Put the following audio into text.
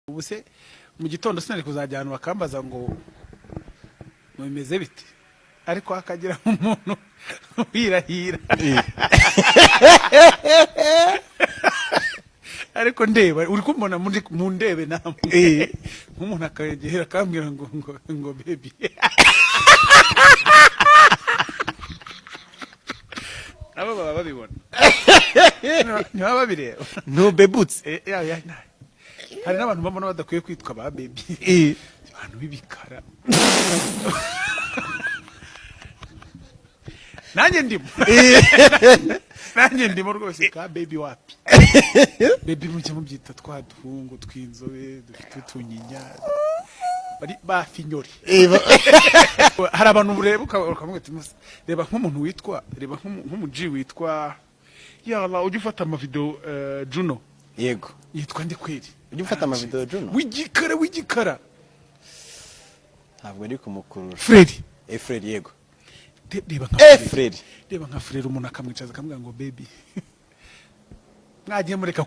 ubuse mu gitondo sinari kuzajyana bakambaza ngo mumeze bite ariko hakagira umuntu wirahira ariko ndeba uri kumbona mu ndebe namwe nk'umuntu akagera akambwira ngo baby aba baba babibona ntibaba babireba ntubebutse hari n'abantu babona badakwiye kwitwa ba baby abantu bibikara nanjye ndimo rwose ka baby wapi baby mujye mubyita twa duhungu tw'inzobe dufite utunyinya bari bafinyori hari abantu bureba ukavuga ati reba nk'umuntu witwa reba nk'umuji witwa yalla ujye ufata ama video Juno yego yitwa ndi kweri ujye ufata ama video Juno wigikara ntabwo ari kumukurura Freddy Freddy yego reba nka Freddy reba nka Freddy umuntu akamwicaza akamubwira ngo baby mwagiye mureka